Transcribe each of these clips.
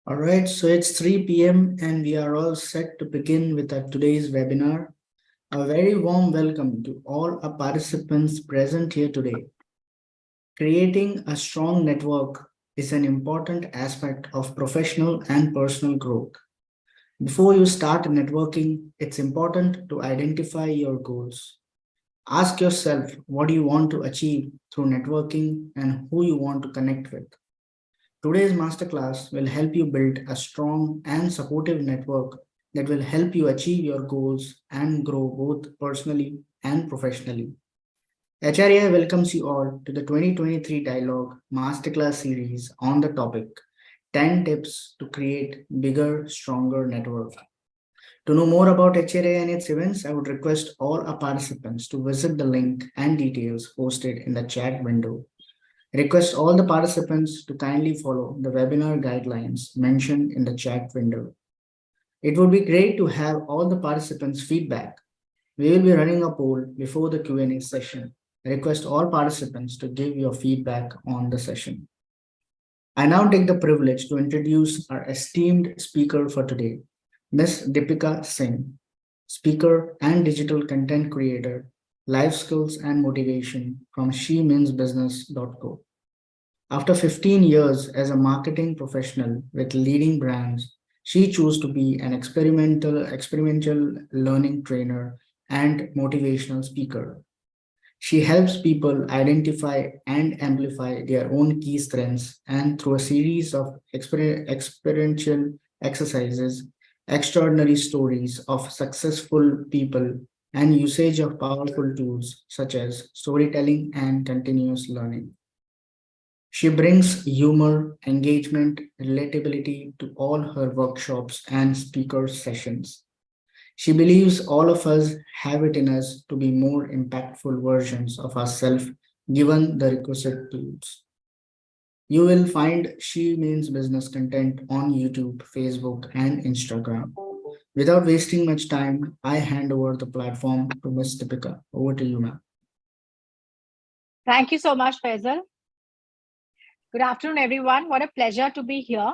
All right, so it's 3 p.m. and we are all set to begin with our today's webinar. A very warm welcome to all our participants present here today. Creating a strong network is an important aspect of professional and personal growth. Before you start networking, it's important to identify your goals. Ask yourself what you want to achieve through networking and who you want to connect with. Today's masterclass will help you build a strong and supportive network that will help you achieve your goals and grow both personally and professionally. HRAI welcomes you all to the 2023 Dialogue Masterclass series on the topic 10 Tips to Create Bigger, Stronger Network. To know more about HRAI and its events, I would request all our participants to visit the link and details posted in the chat window. Request all the participants to kindly follow the webinar guidelines mentioned in the chat window. It would be great to have all the participants' feedback. We will be running a poll before the Q&A session. Request all participants to give your feedback on the session. I now take the privilege to introduce our esteemed speaker for today, Ms. Deepika Singh, speaker and digital content creator, life skills and motivation from SheMeansBusiness.co. After 15 years as a marketing professional with leading brands, she chose to be an experimental learning trainer and motivational speaker. She helps people identify and amplify their own key strengths, and through a series of experiential exercises, extraordinary stories of successful people, and usage of powerful tools such as storytelling and continuous learning. She brings humor, engagement, relatability to all her workshops and speaker sessions. She believes all of us have it in us to be more impactful versions of ourselves given the requisite tools. You will find She Means Business content on YouTube, Facebook, and Instagram. Without wasting much time, I hand over the platform to Ms. Deepika. Over to you, ma'am. Thank you so much, Faisal. Good afternoon, everyone. What a pleasure to be here.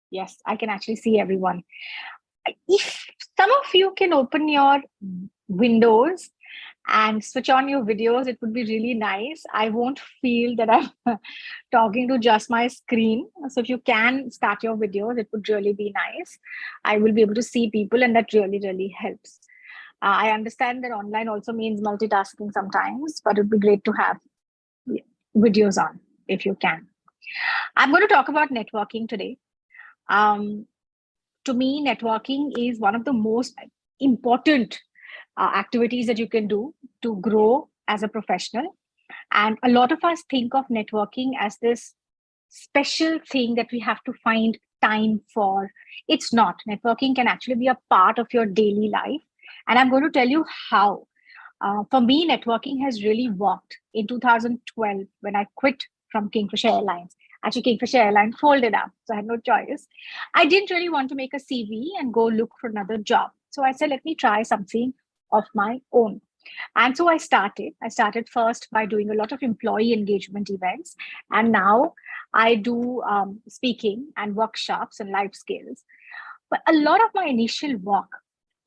Yes, I can actually see everyone. If some of you can open your windows and switch on your videos, it would be really nice. I won't feel that I'm talking to just my screen. So if you can start your videos, it would really be nice. I will be able to see people, and that really, really helps. I understand that online also means multitasking sometimes, but it'd be great to have videos on if you can. I'm going to talk about networking today. To me, networking is one of the most important activities that you can do to grow as a professional. And a lot of us think of networking as this special thing that we have to find time for. It's not. Networking can actually be a part of your daily life. And I'm going to tell you how. For me, networking has really worked. In 2012, when I quit from Kingfisher Airlines, actually Kingfisher Airlines folded up, so I had no choice. I didn't really want to make a CV and go look for another job. So I said, let me try something of my own. And so I started. I started first by doing a lot of employee engagement events. And now I do speaking and workshops and life skills. But a lot of my initial work,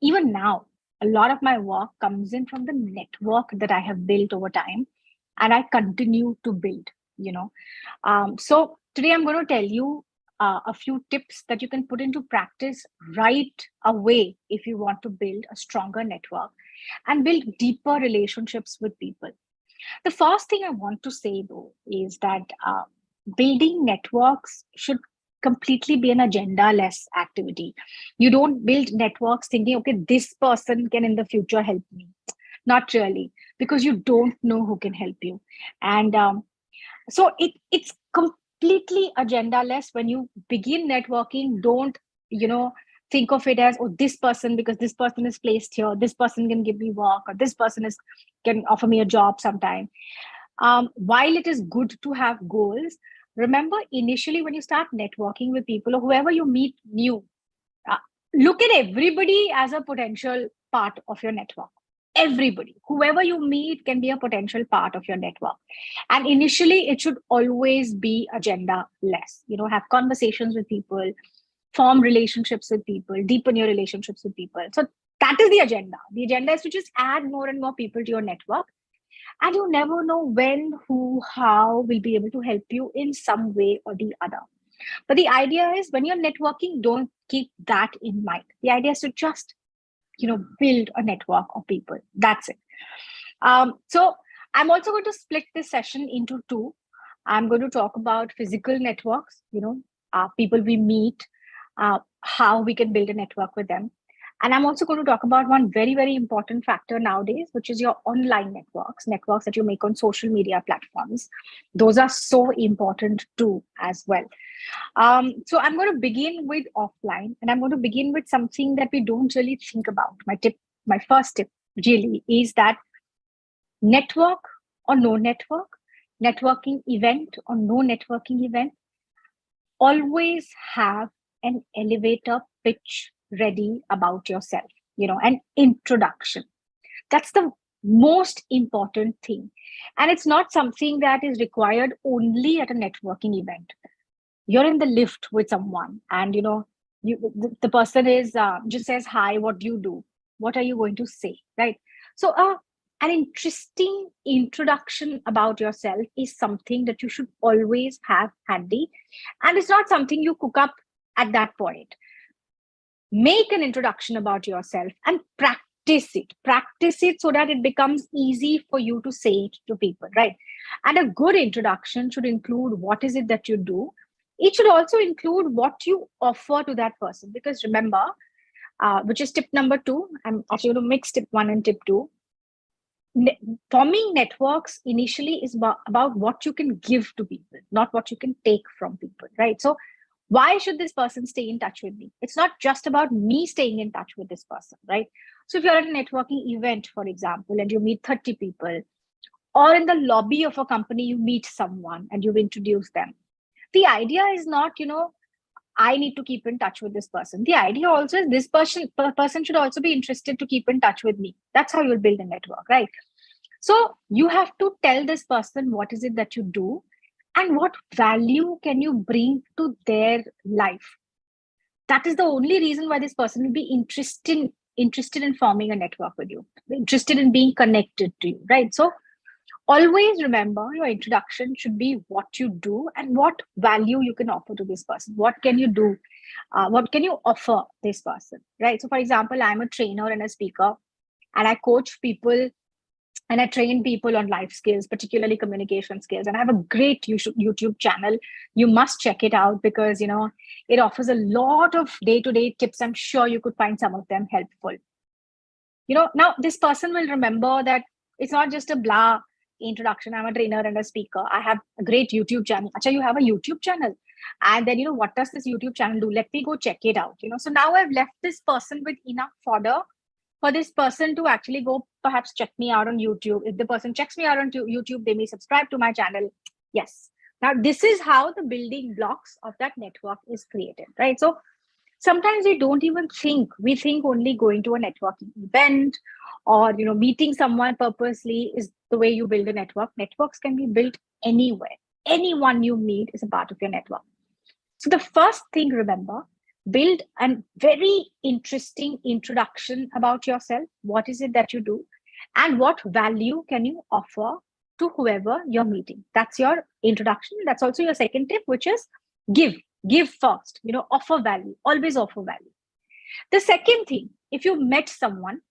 even now, a lot of my work comes in from the network that I have built over time, and I continue to build, So today I'm going to tell you a few tips that you can put into practice right away if you want to build a stronger network and build deeper relationships with people. The first thing I want to say, though, is that building networks should completely be an agenda-less activity. You don't build networks thinking, okay, this person can in the future help me. Not really, because you don't know who can help you. And so it's completely agenda-less. When you begin networking, don't, think of it as, oh, this person, because this person is placed here, this person can give me work, or this person can offer me a job sometime. While it is good to have goals, remember initially when you start networking with people or whoever you meet new, look at everybody as a potential part of your network. everybody, whoever you meet can be a potential part of your network. And initially, it should always be agenda less. Have conversations with people, form relationships with people, deepen your relationships with people. So that is the agenda. The agenda is to just add more and more people to your network. And you never know when, who, how will be able to help you in some way or the other. But the idea is when you're networking, don't keep that in mind. The idea is to just, build a network of people. That's it. So I'm also going to split this session into two. I'm going to talk about physical networks, people we meet, how we can build a network with them. And I'm also going to talk about one very, very important factor nowadays, which is your online networks that you make on social media platforms. Those are so important too, as well. So I'm going to begin with offline, and I'm going to begin with something that we don't really think about. My first tip really is that network or no network, networking event or no networking event, always have an elevator pitch ready about yourself, an introduction. That's the most important thing. And it's not something that is required only at a networking event. You're in the lift with someone and, the person is just says, hi, what do you do? What are you going to say? Right. So an interesting introduction about yourself is something that you should always have handy. And it's not something you cook up at that point. Make an introduction about yourself and practice it so that it becomes easy for you to say it to people, right? And a good introduction should include what is it that you do. It should also include what you offer to that person, because remember, which is tip number 2, I'm actually going to mix tip 1 and tip 2. Forming networks initially is about what you can give to people, not what you can take from people, right? So why should this person stay in touch with me? It's not just about me staying in touch with this person, right? So if you're at a networking event, for example, and you meet 30 people, or in the lobby of a company, you meet someone and you've introduced them. The idea is not, I need to keep in touch with this person. The idea also is this person should also be interested to keep in touch with me. That's how you'll build a network, right? So you have to tell this person what is it that you do and what value can you bring to their life. That is the only reason why this person will be interested in forming a network with you, interested in being connected to you, right? So always remember, your introduction should be what you do and what value you can offer to this person. What can you do? What can you offer this person, right? So for example, I'm a trainer and a speaker, and I coach people and I train people on life skills, particularly communication skills. And I have a great YouTube channel. You must check it out because, it offers a lot of day-to-day tips. I'm sure you could find some of them helpful. Now this person will remember that it's not just a blah introduction. I'm a trainer and a speaker. I have a great YouTube channel. Acha, you have a YouTube channel. And then, what does this YouTube channel do? Let me go check it out. So now I've left this person with enough fodder for this person to actually go perhaps check me out on YouTube. If the person checks me out on YouTube, they may subscribe to my channel. Yes. Now, this is how the building blocks of that network is created, right? So sometimes we don't even think. We think only going to a networking event or, meeting someone purposely is the way you build a network. Networks can be built anywhere. Anyone you meet is a part of your network. So the first thing, remember, build a very interesting introduction about yourself. What is it that you do? And what value can you offer to whoever you're meeting? That's your introduction. That's also your second tip, which is give first, offer value, always offer value. The second thing, if you met someone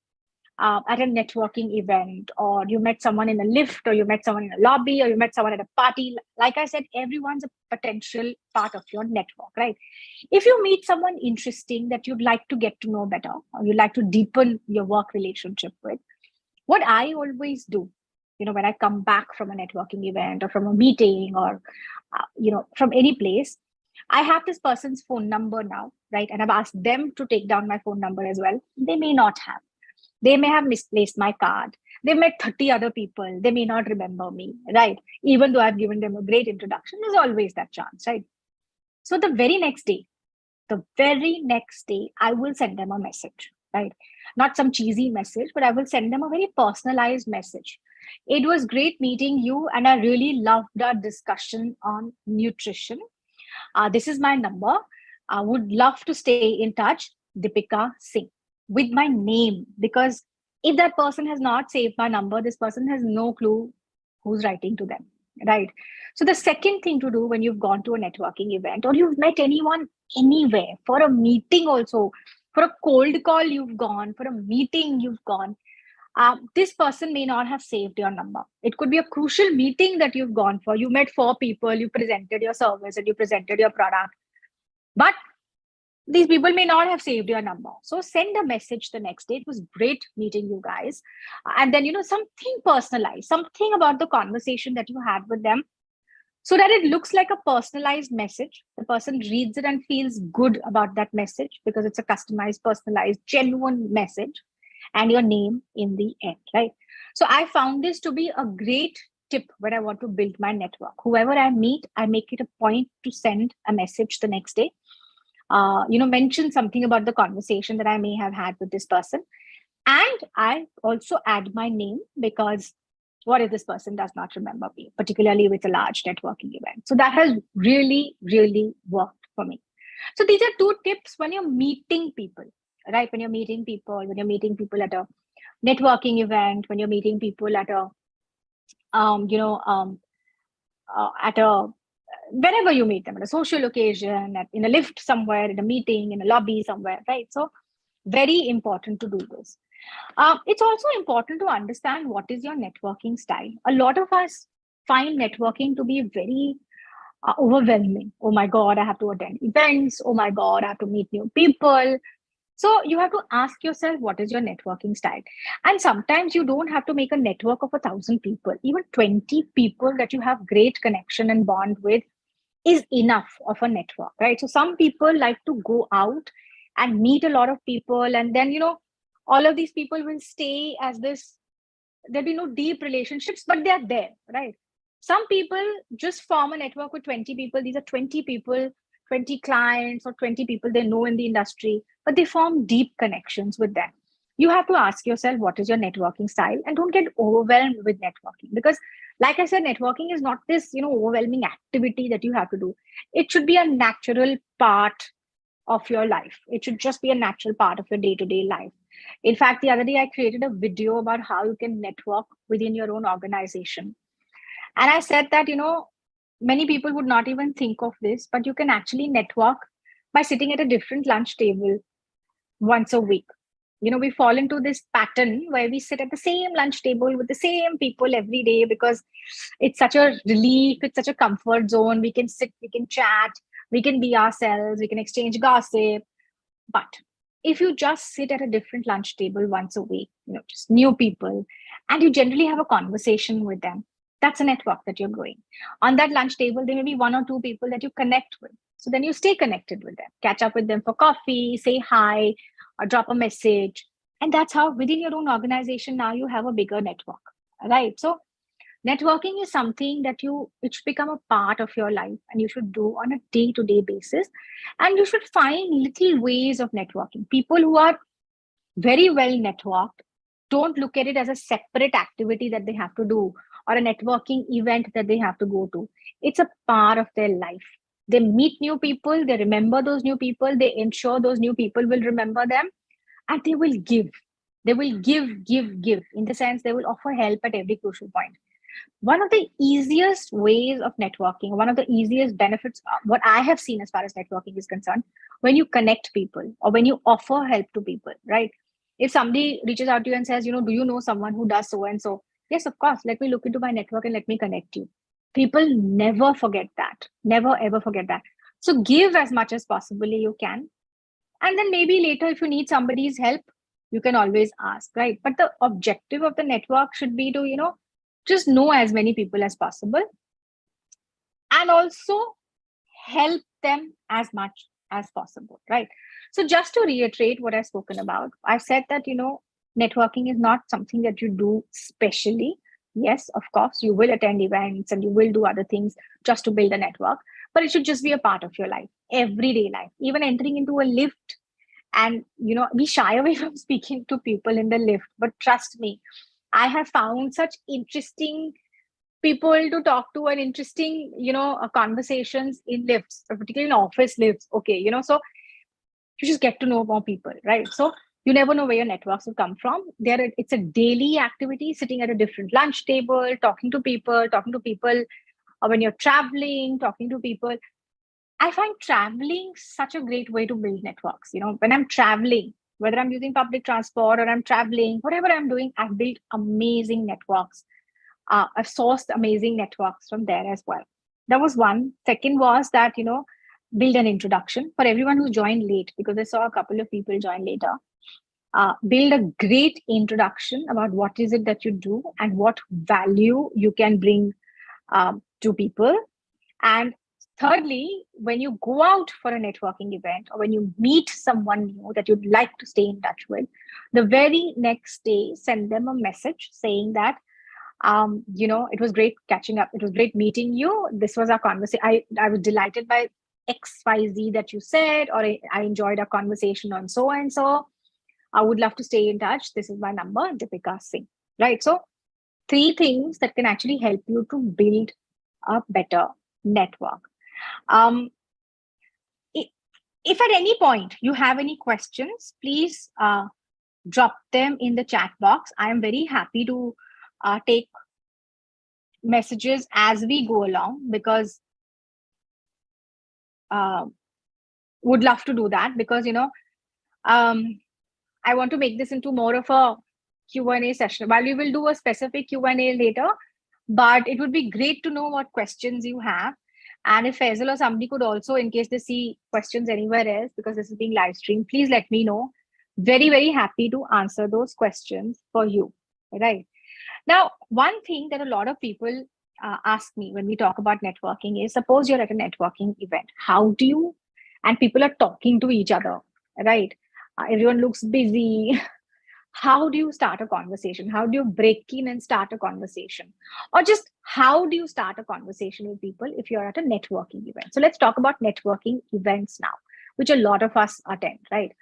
at a networking event, or you met someone in a lift, or you met someone in a lobby, or you met someone at a party, like I said, everyone's a potential part of your network, right? If you meet someone interesting that you'd like to get to know better, or you'd like to deepen your work relationship with, what I always do, when I come back from a networking event or from a meeting or, from any place, I have this person's phone number now, right? And I've asked them to take down my phone number as well. They may not have. They may have misplaced my card. They met 30 other people. They may not remember me, right? Even though I've given them a great introduction, there's always that chance, right? So the very next day, I will send them a message. right? Not some cheesy message, but I will send them a very personalized message. It was great meeting you, and I really loved our discussion on nutrition. This is my number. I would love to stay in touch, Deepika Singh, with my name, because if that person has not saved my number, this person has no clue who's writing to them, right? So the second thing to do when you've gone to a networking event or you've met anyone anywhere, for a meeting also, for a cold call you've gone, for a meeting you've gone, this person may not have saved your number. It could be a crucial meeting that you've gone for. You met 4 people, you presented your service and you presented your product, but these people may not have saved your number. So send a message the next day. It was great meeting you guys. And then, something personalized, something about the conversation that you had with them, so that it looks like a personalized message. The person reads it and feels good about that message because it's a customized, personalized, genuine message, and your name in the end, right? So I found this to be a great tip when I want to build my network. Whoever I meet, I make it a point to send a message the next day. Mention something about the conversation that I may have had with this person. And I also add my name, because what if this person does not remember me, particularly with a large networking event? So that has really, really worked for me. So these are 2 tips when you're meeting people, right? When you're meeting people at a networking event, when you're meeting people at a, wherever you meet them, at a social occasion, in a lift somewhere, in a meeting, in a lobby somewhere, right? So very important to do this. It's also important to understand what is your networking style. A lot of us find networking to be very overwhelming. Oh my God, I have to attend events. Oh my God, I have to meet new people. So you have to ask yourself, what is your networking style? And sometimes you don't have to make a network of 1,000 people. Even 20 people that you have great connection and bond with is enough of a network, right? So some people like to go out and meet a lot of people, and then all of these people will stay as this. There'll be no deep relationships, but they're there, right? Some people just form a network with 20 people. These are 20 people, 20 clients, or 20 people they know in the industry, but they form deep connections with them. You have to ask yourself, what is your networking style? And don't get overwhelmed with networking, because like I said, networking is not this overwhelming activity that you have to do. It should be a natural part of your life. It should just be a natural part of your day-to-day life. In fact, the other day I created a video about how you can network within your own organization. And I said that, many people would not even think of this, but you can actually network by sitting at a different lunch table once a week. We fall into this pattern where we sit at the same lunch table with the same people every day because it's such a relief, it's such a comfort zone. We can sit, we can chat, we can be ourselves, we can exchange gossip. But if you just sit at a different lunch table once a week, just new people, and you generally have a conversation with them, that's a network that you're growing. On that lunch table, there may be 1 or 2 people that you connect with. So then you stay connected with them, catch up with them for coffee, say hi, or drop a message. And that's how within your own organization, now you have a bigger network, right? So networking is something that it should become a part of your life, and you should do on a day-to-day basis. And you should find little ways of networking. People who are very well networked don't look at it as a separate activity that they have to do or a networking event that they have to go to. It's a part of their life. They meet new people, they remember those new people, they ensure those new people will remember them, and they will give. They will give. In the sense, they will offer help at every crucial point. One of the easiest ways of networking, one of the easiest benefits, what I have seen as far as networking is concerned, when you connect people or when you offer help to people, right? If somebody reaches out to you and says, do you know someone who does so and so? Yes, of course. Let me look into my network and let me connect you. People never forget that. Never, ever forget that. So give as much as possibly you can. And then maybe later, if you need somebody's help, you can always ask, right? But the objective of the network should be to, just know as many people as possible and also help them as much as possible, right? So just to reiterate what I've spoken about, I've said that, networking is not something that you do specially. Yes, of course, you will attend events and you will do other things just to build a network, but it should just be a part of your life, everyday life. Even entering into a lift And, we shy away from speaking to people in the lift. But trust me, I have found such interesting people to talk to and interesting, conversations in lifts, particularly in office lifts. Okay, so you just get to know more people, right? So you never know where your networks will come from. It's a daily activity, sitting at a different lunch table, talking to people when you're traveling, talking to people. I find traveling such a great way to build networks. When I'm traveling, whether I'm using public transport or I'm traveling, whatever I'm doing, I've built amazing networks. I've sourced amazing networks from there as well. That was one. Second was that, build an introduction for everyone who joined late, because I saw a couple of people join later. Build a great introduction about what is it that you do and what value you can bring to people. And thirdly, when you go out for a networking event or when you meet someone new that you'd like to stay in touch with, the very next day, send them a message saying that, it was great catching up. It was great meeting you. This was our conversation. I was delighted by XYZ that you said, or I enjoyed our conversation on so and so. I would love to stay in touch. This is my number, Deepika Singh. Right. So 3 things that can actually help you to build a better network. If at any point you have any questions, please drop them in the chat box. I am very happy to take messages as we go along, because would love to do that, because I want to make this into more of a Q&A session. While we will do a specific Q&A later, but it would be great to know what questions you have. And if Faisal or somebody could also, in case they see questions anywhere else, because this is being live streamed, please let me know. Very, very happy to answer those questions for you. Right. Now, one thing that a lot of people ask me when we talk about networking is, suppose you're at a networking event, how do you, and people are talking to each other, right? Everyone looks busy. How do you start a conversation? How do you break in and start a conversation? Or just how do you start a conversation with people if you're at a networking event? So let's talk about networking events now, which a lot of us attend, right?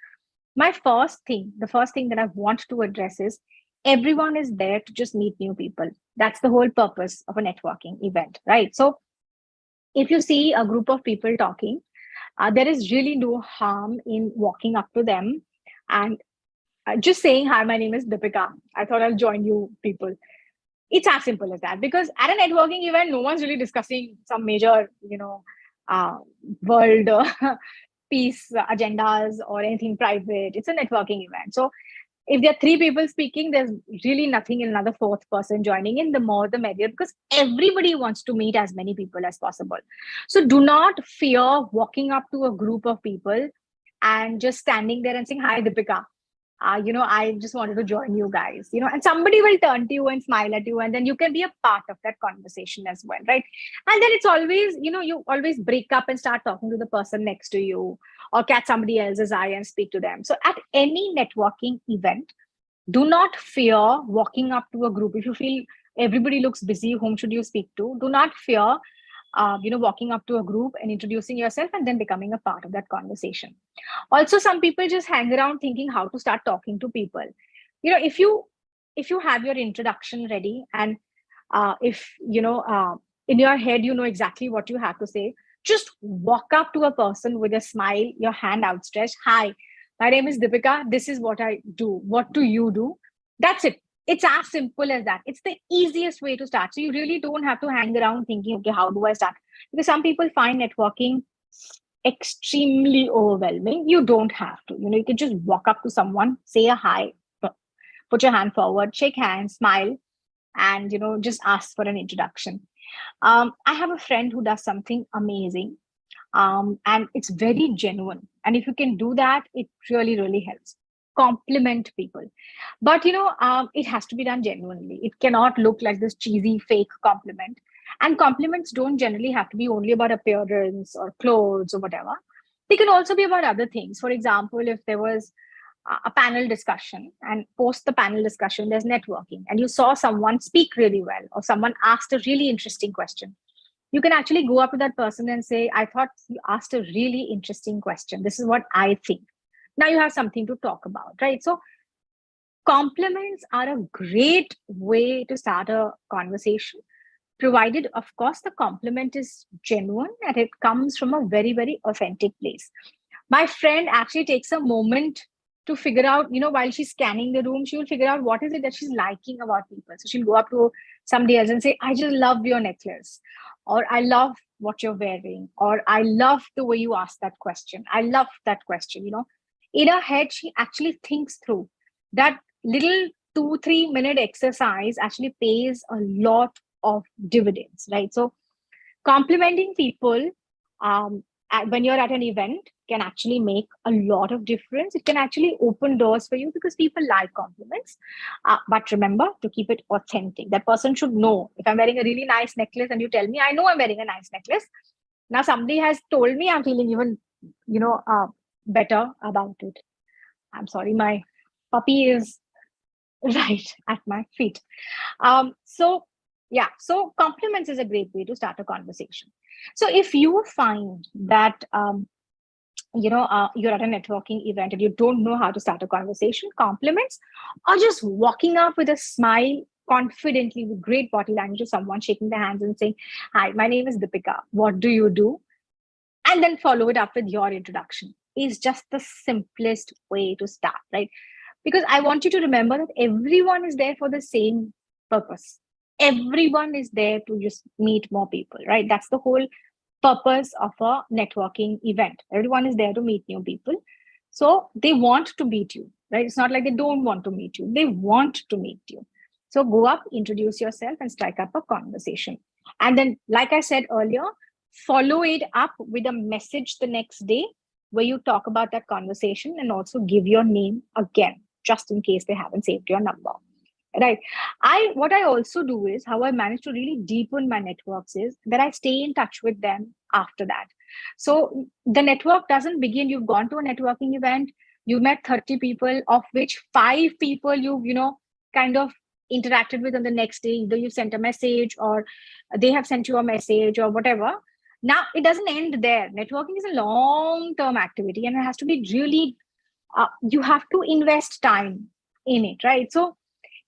The first thing that I want to address is, everyone is there to just meet new people. That's the whole purpose of a networking event, right? So if you see a group of people talking, there is really no harm in walking up to them and just saying, hi, my name is Deepika. I thought I'll join you people. It's as simple as that, because at a networking event, no one's really discussing some major, world peace agendas or anything private. It's a networking event. So if there are 3 people speaking, there's really nothing in another 4th person joining in. The more, the merrier, because everybody wants to meet as many people as possible. So do not fear walking up to a group of people and just standing there and saying, hi, Deepika. I just wanted to join you guys, and somebody will turn to you and smile at you, and then you can be a part of that conversation as well, right? And then it's always, you always break up and start talking to the person next to you, or catch somebody else's eye and speak to them. So at any networking event, do not fear walking up to a group. If you feel everybody looks busy, whom should you speak to? Do not fear walking up to a group and introducing yourself and then becoming a part of that conversation. Also, some people just hang around thinking how to start talking to people. If you have your introduction ready, and if in your head you know exactly what you have to say, just walk up to a person with a smile, your hand outstretched. Hi, my name is Deepika. This is what I do. What do you do? That's it. It's as simple as that. It's the easiest way to start. So you really don't have to hang around thinking, okay, how do I start? Because some people find networking extremely overwhelming. You don't have to. You can just walk up to someone, say a hi, put your hand forward, shake hands, smile, and just ask for an introduction. I have a friend who does something amazing, and it's very genuine. And if you can do that, it really, really helps. Compliment people, but it has to be done genuinely. It cannot look like this cheesy fake compliment. And compliments don't generally have to be only about appearance or clothes or whatever. They can also be about other things. For example, if there was a panel discussion, and post the panel discussion there's networking, and you saw someone speak really well, or someone asked a really interesting question, you can actually go up to that person and say, I thought you asked a really interesting question. This is what I think. Now you have something to talk about, right? So compliments are a great way to start a conversation, provided, of course, the compliment is genuine and it comes from a very, very authentic place. My friend actually takes a moment to figure out, while she's scanning the room, she will figure out what is it that she's liking about people. So she'll go up to somebody else and say, I just love your necklace, or I love what you're wearing, or I love the way you asked that question. I love that question. In her head, she actually thinks through that. Little 2-3 minute exercise actually pays a lot of dividends, right? So complimenting people when you're at an event can actually make a lot of difference. It can actually open doors for you because people like compliments. But remember to keep it authentic. That person should know. If I'm wearing a really nice necklace and you tell me, I know I'm wearing a nice necklace. Now somebody has told me, I'm feeling even, better about it. I'm sorry, my puppy is right at my feet. So compliments is a great way to start a conversation. So if you find that you're at a networking event and you don't know how to start a conversation, compliments, or just walking up with a smile confidently with great body language to someone, shaking their hands and saying, hi, my name is Deepika, what do you do? And then follow it up with your introduction is just the simplest way to start, right? Because I want you to remember that everyone is there for the same purpose. Everyone is there to just meet more people, right? That's the whole purpose of a networking event. Everyone is there to meet new people. So they want to meet you, right? It's not like they don't want to meet you. They want to meet you. So go up, introduce yourself, and strike up a conversation. And then, like I said earlier, follow it up with a message the next day where you talk about that conversation and also give your name again, just in case they haven't saved your number. Right. What I also do is how I manage to really deepen my networks is that I stay in touch with them after that. So the network doesn't begin. You've gone to a networking event, you met 30 people, of which 5 people you've, kind of interacted with on the next day. Either you sent a message or they have sent you a message or whatever. Now it doesn't end there. Networking is a long-term activity and it has to be really, you have to invest time in it, right? So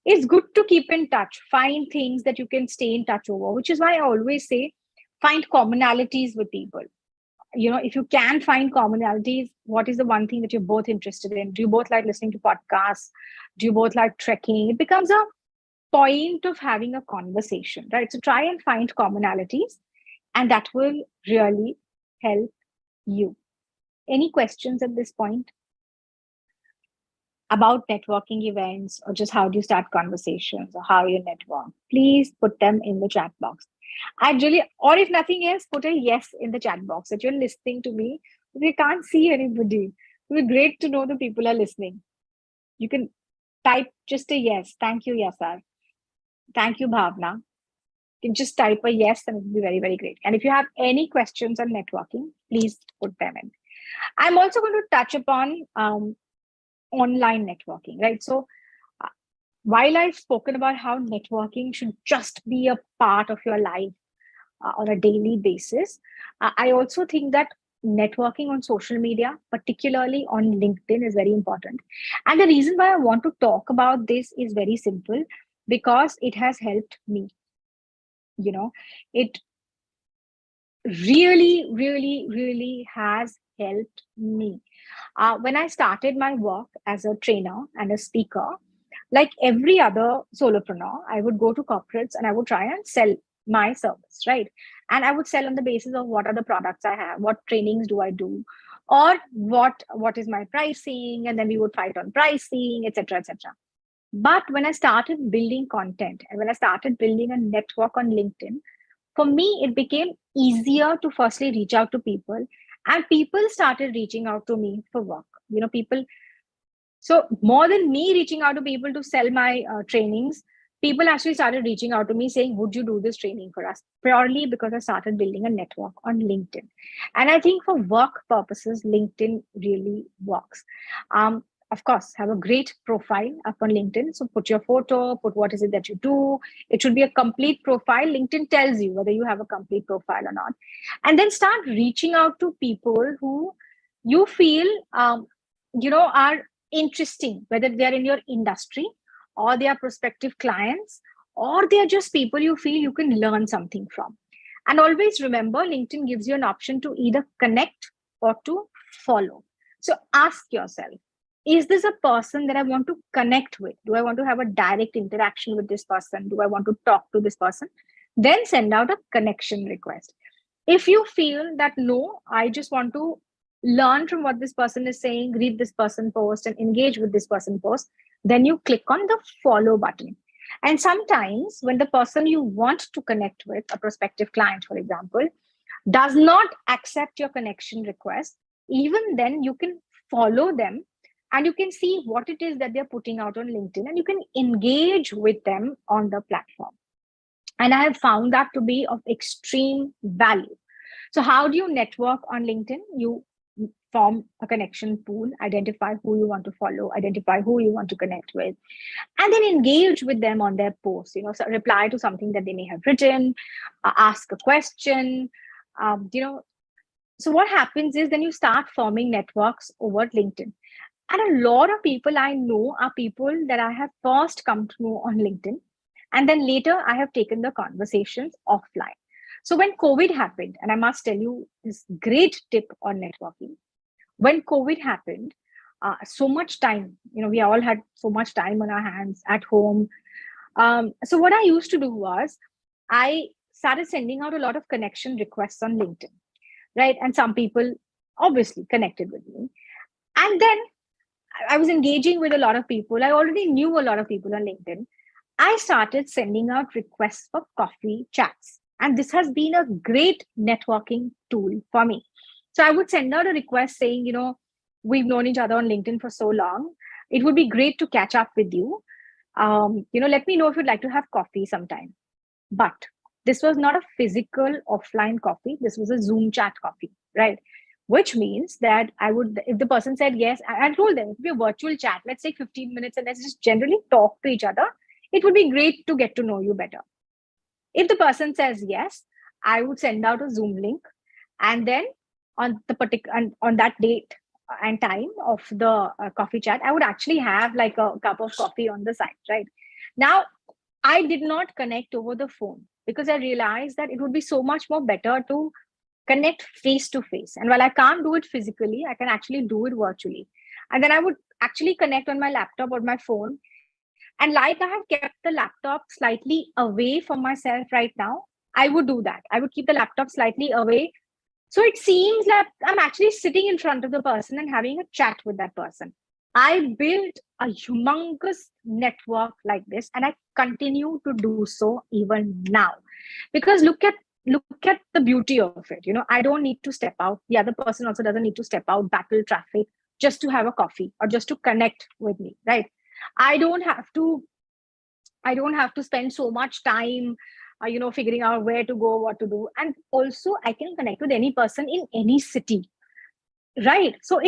it's good to keep in touch, find things that you can stay in touch over, which is why I always say find commonalities with people. If you can find commonalities, what is the one thing that you're both interested in? Do you both like listening to podcasts? Do you both like trekking? It becomes a point of having a conversation, right? So try and find commonalities, and that will really help you. Any questions at this point about networking events, or just how do you start conversations, or how you network? Please put them in the chat box. Or if nothing else, put a yes in the chat box that you're listening to me. We can't see anybody. It would be great to know the people are listening. You can type just a yes. Thank you, Yasar. Thank you, Bhavna. You can just type a yes and it will be very, very great. And if you have any questions on networking, please put them in. I'm also going to touch upon online networking, right? So while I've spoken about how networking should just be a part of your life on a daily basis, I also think that networking on social media, particularly on LinkedIn, is very important. And the reason why I want to talk about this is very simple, because it has helped me. It really, really, really has helped me. When I started my work as a trainer and a speaker, like every other solopreneur, I would go to corporates and I would try and sell my service, right? And I would sell on the basis of what are the products I have, what trainings do I do, or what is my pricing, and then we would fight on pricing, etc., etc. But when I started building content and when I started building a network on LinkedIn, for me, it became easier to firstly reach out to people, and people started reaching out to me for work. So more than me reaching out to people to sell my trainings, people actually started reaching out to me saying, would you do this training for us? Purely because I started building a network on LinkedIn. And I think for work purposes, LinkedIn really works. Of course, have a great profile up on LinkedIn. So put your photo, put what is it that you do. It should be a complete profile. LinkedIn tells you whether you have a complete profile or not. And then start reaching out to people who you feel are interesting, whether they're in your industry or they are prospective clients, or they are just people you feel you can learn something from. And always remember, LinkedIn gives you an option to either connect or to follow. So ask yourself, is this a person that I want to connect with? Do I want to have a direct interaction with this person? Do I want to talk to this person? Then send out a connection request. If you feel that no, I just want to learn from what this person is saying, read this person post and engage with this person post, then you click on the follow button. And sometimes when the person you want to connect with, a prospective client, for example, does not accept your connection request, even then you can follow them and you can see what it is that they're putting out on LinkedIn and you can engage with them on the platform. And I have found that to be of extreme value. So how do you network on LinkedIn? You form a connection pool, identify who you want to follow, identify who you want to connect with, and then engage with them on their posts. So reply to something that they may have written, ask a question. So what happens is then you start forming networks over LinkedIn. And a lot of people I know are people that I have first come to know on LinkedIn. And then later I have taken the conversations offline. So when COVID happened, and I must tell you this great tip on networking, when COVID happened, so much time, we all had so much time on our hands at home. So what I used to do was I started sending out a lot of connection requests on LinkedIn, right? And some people obviously connected with me. And then I was engaging with a lot of people. I already knew a lot of people on LinkedIn. I started sending out requests for coffee chats. And this has been a great networking tool for me. So I would send out a request saying, we've known each other on LinkedIn for so long. It would be great to catch up with you. Let me know if you'd like to have coffee sometime. But this was not a physical offline coffee. This was a Zoom chat coffee, right? Which means that I would, if the person said yes, I told them it would be a virtual chat. Let's take 15 minutes and let's just generally talk to each other. It would be great to get to know you better. If the person says yes, I would send out a Zoom link, and then on that date and time of the coffee chat, I would actually have like a cup of coffee on the side, right? Now, I did not connect over the phone because I realized that it would be so much more better to connect face to face. And while I can't do it physically, I can actually do it virtually. And then I would actually connect on my laptop or my phone. And like I have kept the laptop slightly away from myself right now, I would do that. I would keep the laptop slightly away. So it seems like I'm actually sitting in front of the person and having a chat with that person. I built a humongous network like this, and I continue to do so even now. Because look at the beauty of it. I don't need to step out. The other person also doesn't need to step out, battle traffic, just to have a coffee or just to connect with me, right? I don't have to spend so much time figuring out where to go, what to do. And also I can connect with any person in any city, right? So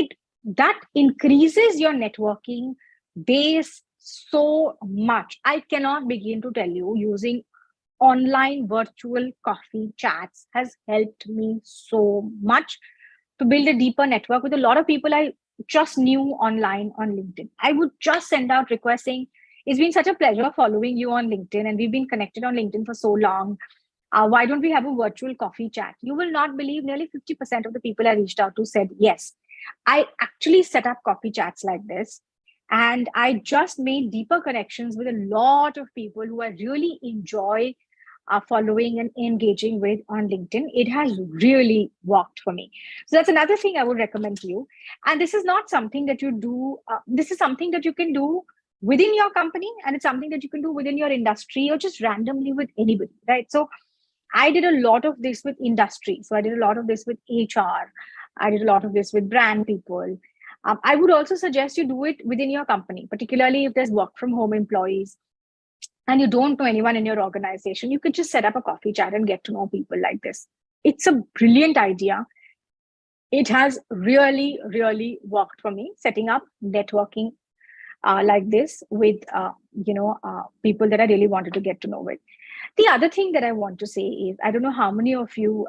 that increases your networking base so much. I cannot begin to tell you, using online virtual coffee chats has helped me so much to build a deeper network with a lot of people I just knew online on LinkedIn. I would just send out requests saying, it's been such a pleasure following you on LinkedIn, and we've been connected on LinkedIn for so long. Why don't we have a virtual coffee chat? You will not believe nearly 50% of the people I reached out to said yes. I actually set up coffee chats like this, and I just made deeper connections with a lot of people who I really enjoy following and engaging with on LinkedIn. It has really worked for me. So that's another thing I would recommend to you. And this is not something that you do. This is something that you can do within your company, and it's something that you can do within your industry or just randomly with anybody, right? So I did a lot of this with industry. So I did a lot of this with HR. I did a lot of this with brand people. I would also suggest you do it within your company, particularly if there's work from home employees and you don't know anyone in your organization. You could just set up a coffee chat and get to know people like this. It's a brilliant idea. It has really, really worked for me, setting up networking like this with people that I really wanted to get to know with. The other thing that I want to say is, I don't know how many of you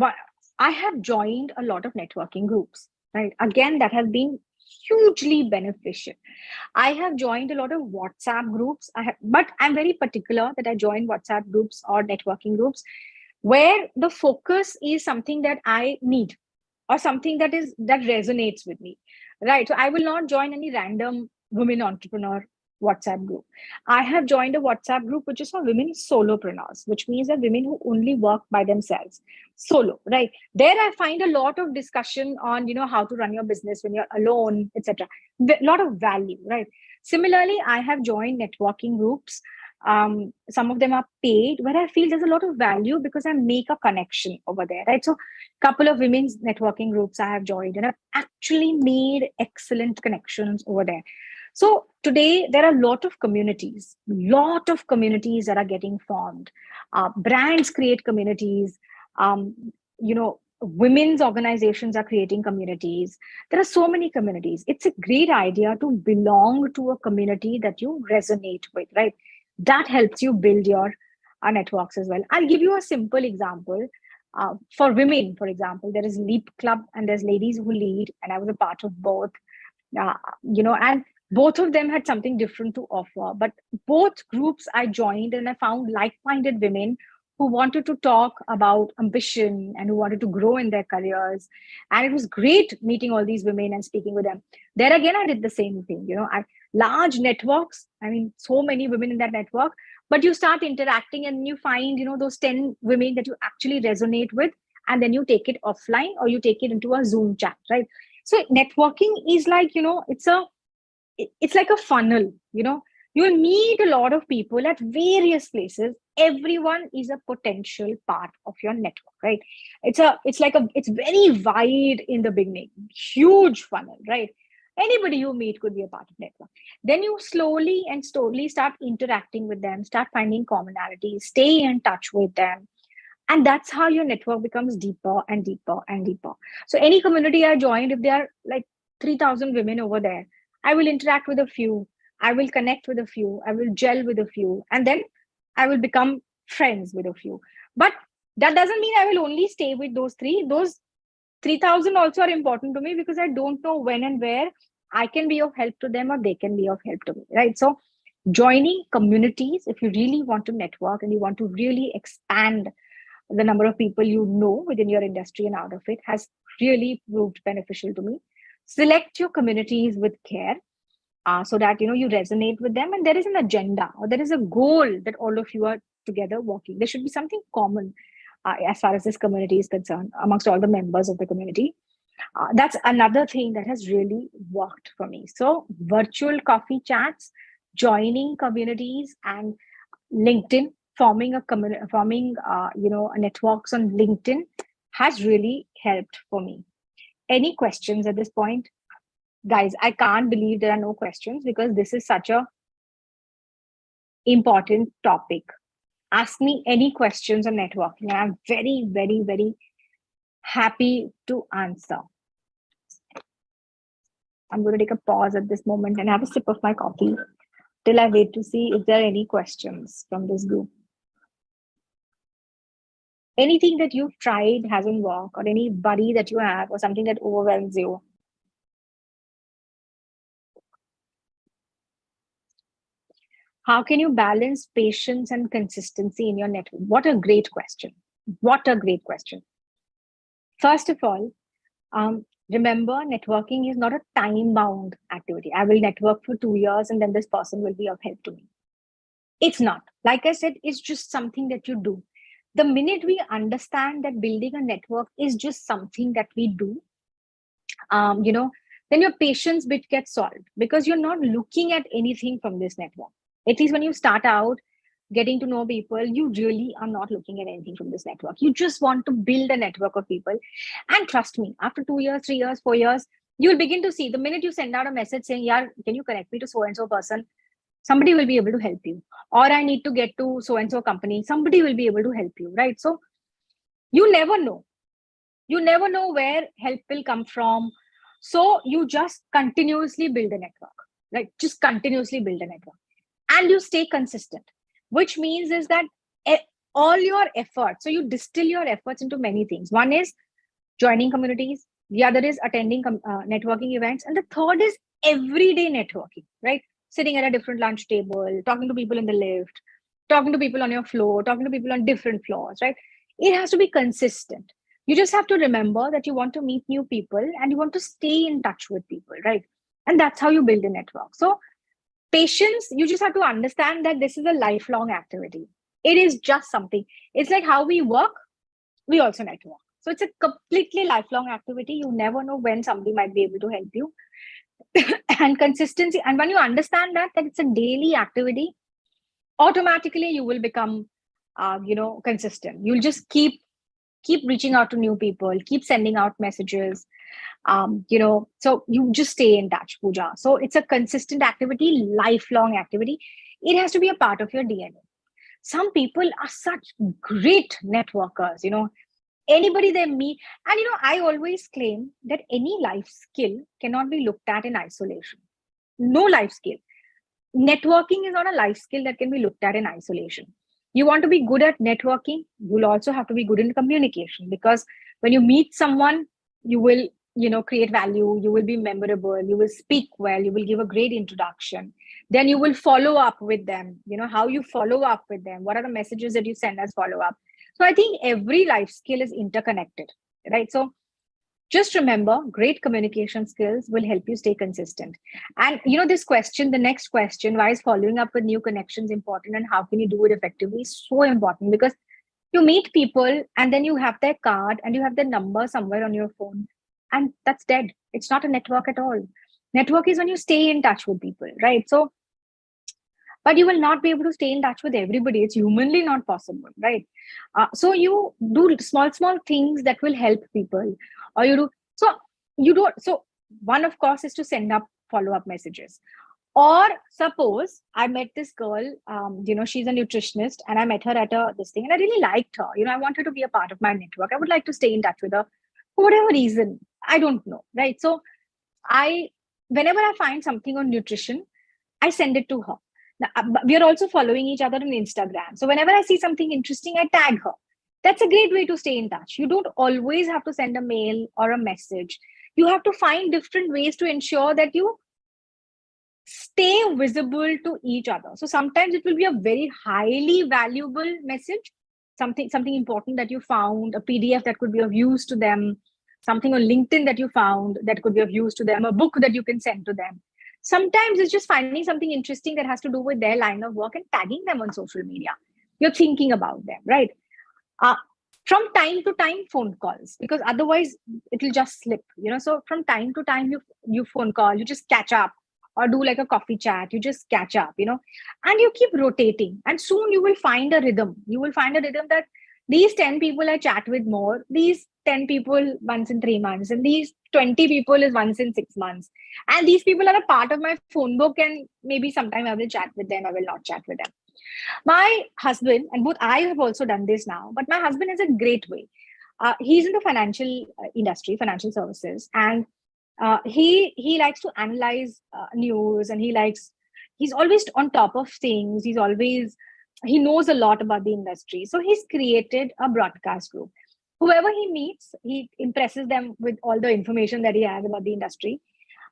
but I have joined a lot of networking groups, right? Again, that has been hugely beneficial. I have joined a lot of WhatsApp groups. But I'm very particular that I join WhatsApp groups or networking groups where the focus is something that I need or something that resonates with me, right? So I will not join any random women entrepreneur WhatsApp group. I have joined a WhatsApp group which is for women solopreneurs, which means that women who only work by themselves, solo, right? There I find a lot of discussion on, how to run your business when you're alone, etc. A lot of value, right? Similarly, I have joined networking groups. Some of them are paid, where I feel there's a lot of value because I make a connection over there, right? So couple of women's networking groups I have joined, and I've actually made excellent connections over there. So today there are a lot of communities that are getting formed. Brands create communities. Um, Women's organizations are creating communities. There are so many communities. It's a great idea to belong to a community that you resonate with, right? That helps you build your networks as well. I'll give you a simple example. For women, for example, there is Leap Club and there's Ladies Who Lead, and I was a part of both. And both of them had something different to offer. But both groups I joined, and I found like-minded women who wanted to talk about ambition and who wanted to grow in their careers. And it was great meeting all these women and speaking with them. There again, I did the same thing. Large networks. I mean, so many women in that network. But you start interacting and you find, those 10 women that you actually resonate with, and then you take it offline or you take it into a Zoom chat, right? So networking is like, it's like a funnel. You'll meet a lot of people at various places. Everyone is a potential part of your network, right? It's very wide in the beginning, huge funnel, right? Anybody you meet could be a part of network. Then you slowly and slowly start interacting with them, start finding commonalities, stay in touch with them, and that's how your network becomes deeper and deeper and deeper. So any community I joined, if there are like 3,000 women over there, I will interact with a few, I will connect with a few, I will gel with a few, and then I will become friends with a few. But that doesn't mean I will only stay with those three. Those 3,000 also are important to me because I don't know when and where I can be of help to them or they can be of help to me, right? So joining communities, if you really want to network and you want to really expand the number of people you know within your industry and out of it, has really proved beneficial to me. Select your communities with care, so that you resonate with them, and there is an agenda or there is a goal that all of you are together working. There should be something common as far as this community is concerned amongst all the members of the community. That's another thing that has really worked for me. So virtual coffee chats, joining communities, and LinkedIn, forming a networks on LinkedIn has really helped for me. Any questions at this point? Guys, I can't believe there are no questions because this is such a important topic. Ask me any questions on networking. I'm very, very, very happy to answer. I'm going to take a pause at this moment and have a sip of my coffee till I wait to see if there are any questions from this group. Anything that you've tried hasn't worked, or anybody that you have, or something that overwhelms you. How can you balance patience and consistency in your network? What a great question. What a great question. First of all, remember, networking is not a time-bound activity. I will network for 2 years and then this person will be of help to me. It's not. Like I said, it's just something that you do. The minute we understand that building a network is just something that we do, then your patience bit gets solved because you're not looking at anything from this network. At least when you start out getting to know people, you really are not looking at anything from this network. You just want to build a network of people. And trust me, after 2 years, 3 years, 4 years, you'll begin to see the minute you send out a message saying, yeah, can you connect me to so-and-so person? Somebody will be able to help you. Or I need to get to so-and-so company. Somebody will be able to help you, right? So you never know. You never know where help will come from. So you just continuously build a network, right? Just continuously build a network. And you stay consistent, which means is that all your efforts, so you distill your efforts into many things. One is joining communities. The other is attending networking events. And the third is everyday networking, right? Sitting at a different lunch table, talking to people in the lift, talking to people on your floor, talking to people on different floors, right? It has to be consistent. You just have to remember that you want to meet new people and you want to stay in touch with people, right? And that's how you build a network. So, patience, you just have to understand that this is a lifelong activity. It is just something. It's like how we work, we also network. So it's a completely lifelong activity. You never know when somebody might be able to help you. And consistency. And when you understand that it's a daily activity, automatically you will become, consistent. You'll just keep reaching out to new people, keep sending out messages. So you just stay in touch, Pooja. So it's a consistent activity, lifelong activity. It has to be a part of your DNA. Some people are such great networkers, anybody they meet. And I always claim that any life skill cannot be looked at in isolation. No life skill. Networking is not a life skill that can be looked at in isolation. You want to be good at networking, you'll also have to be good in communication, because when you meet someone, you will create value, you will be memorable, you will speak well, you will give a great introduction, then you will follow up with them. How you follow up with them, what are the messages that you send as follow up. So I think every life skill is interconnected, right? So just remember, great communication skills will help you stay consistent. And this question, the next question, why is following up with new connections important and how can you do it effectively, is so important, because you meet people and then you have their card and you have their number somewhere on your phone, and that's dead. It's not a network at all. Network is when you stay in touch with people, right? So, but you will not be able to stay in touch with everybody. It's humanly not possible, right? So you do small things that will help people, or you don't. So one, of course, is to send up follow-up messages. Or suppose I met this girl, she's a nutritionist, and I met her at this thing, and I really liked her. I want her to be a part of my network. I would like to stay in touch with her for whatever reason. I don't know, right? So whenever I find something on nutrition, I send it to her. Now, we are also following each other on Instagram. So whenever I see something interesting, I tag her. That's a great way to stay in touch. You don't always have to send a mail or a message. You have to find different ways to ensure that you stay visible to each other. So sometimes it will be a very highly valuable message, something important that you found, a PDF that could be of use to them, something on LinkedIn that you found that could be of use to them, a book that you can send to them. Sometimes it's just finding something interesting that has to do with their line of work and tagging them on social media. You're thinking about them, right? From time to time, phone calls, because otherwise it'll just slip. So from time to time, you phone call, you just catch up, or do like a coffee chat. You just catch up, and you keep rotating, and soon you will find a rhythm. You will find a rhythm that these 10 people I chat with more, these 10 people once in 3 months, and these 20 people is once in 6 months, and these people are a part of my phone book, and maybe sometime I will chat with them, I will not chat with them. My husband, and both I have also done this now, but my husband is a great way. He's in the financial industry, financial services, and he likes to analyze news, and he's always on top of things. He knows a lot about the industry. So he's created a broadcast group. Whoever he meets, he impresses them with all the information that he has about the industry.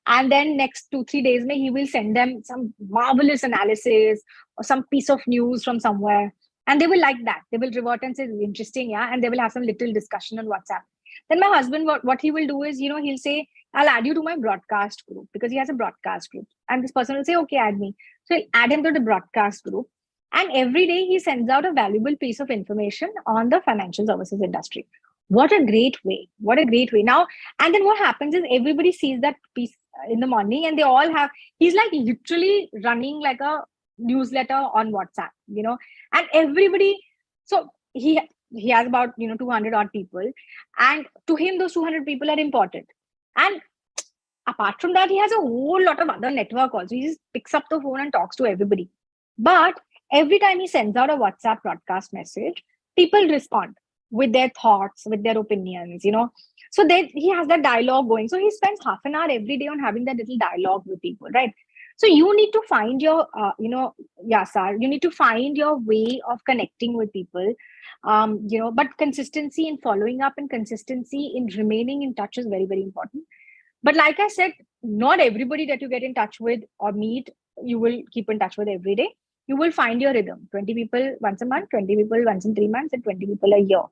And then next 2-3 days, he will send them some marvelous analysis or some piece of news from somewhere. And they will like that. They will revert and say, interesting, yeah. And they will have some little discussion on WhatsApp. Then my husband, what he will do is, he'll say, I'll add you to my broadcast group, because he has a broadcast group. And this person will say, okay, add me. So he'll add him to the broadcast group. And every day he sends out a valuable piece of information on the financial services industry. What a great way. What a great way. Now, and then what happens is everybody sees that piece in the morning, and they all he's like literally running like a newsletter on WhatsApp, and everybody, so he has about 200 odd people, and to him those 200 people are important. And apart from that, he has a whole lot of other network also. He just picks up the phone and talks to everybody. But every time he sends out a WhatsApp broadcast message, people respond with their thoughts, with their opinions, so he has that dialogue going. So he spends half an hour every day on having that little dialogue with people, right? So you need to find your, Yasar, you need to find your way of connecting with people. But consistency in following up and consistency in remaining in touch is very, very important. But like I said, not everybody that you get in touch with or meet, you will keep in touch with every day. You will find your rhythm. 20 people once a month, 20 people once in 3 months, and 20 people a year.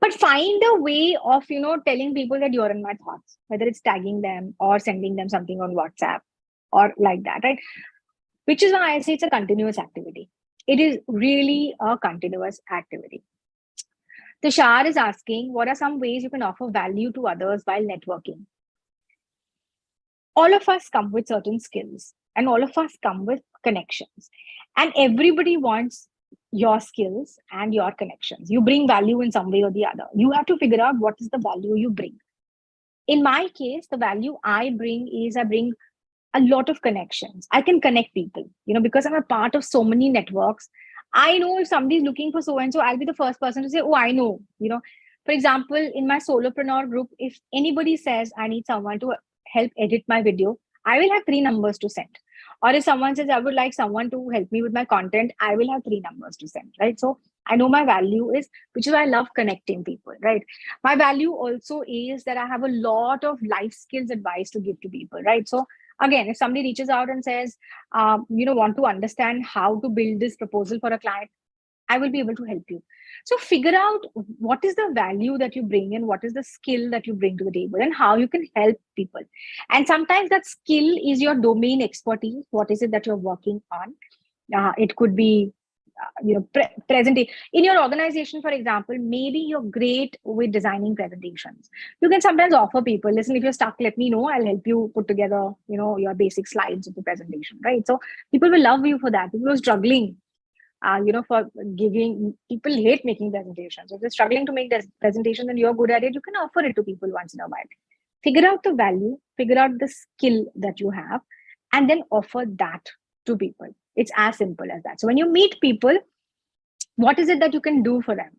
But find a way of, telling people that you're in my thoughts, whether it's tagging them or sending them something on WhatsApp or like that, right? Which is why I say it's a continuous activity. It is really a continuous activity. Tushar is asking, what are some ways you can offer value to others while networking? All of us come with certain skills and all of us come with connections, and everybody wants your skills and your connections. You bring value in some way or the other. You have to figure out what is the value you bring. In my case, the value I bring is I bring a lot of connections. I can connect people, because I'm a part of so many networks. I know if somebody's looking for so and so, I'll be the first person to say, oh, I know. For example, in my solopreneur group, if anybody says I need someone to help edit my video, I will have 3 numbers to send. Or if someone says I would like someone to help me with my content, I will have 3 numbers to send, right? So I know my value is, which is why I love connecting people, right? My value also is that I have a lot of life skills advice to give to people, right? So again, if somebody reaches out and says, want to understand how to build this proposal for a client, I will be able to help you. So figure out what is the value that you bring and what is the skill that you bring to the table and how you can help people. And sometimes that skill is your domain expertise. What is it that you're working on? It could be, presenting in your organization, for example. Maybe you're great with designing presentations. You can sometimes offer people, listen, if you're stuck, let me know. I'll help you put together, your basic slides of the presentation, right? So people will love you for that. People are struggling for giving, people hate making presentations. If you're struggling to make this presentation and you're good at it, you can offer it to people once in a while. Figure out the value, figure out the skill that you have, and then offer that to people. It's as simple as that. So when you meet people, what is it that you can do for them?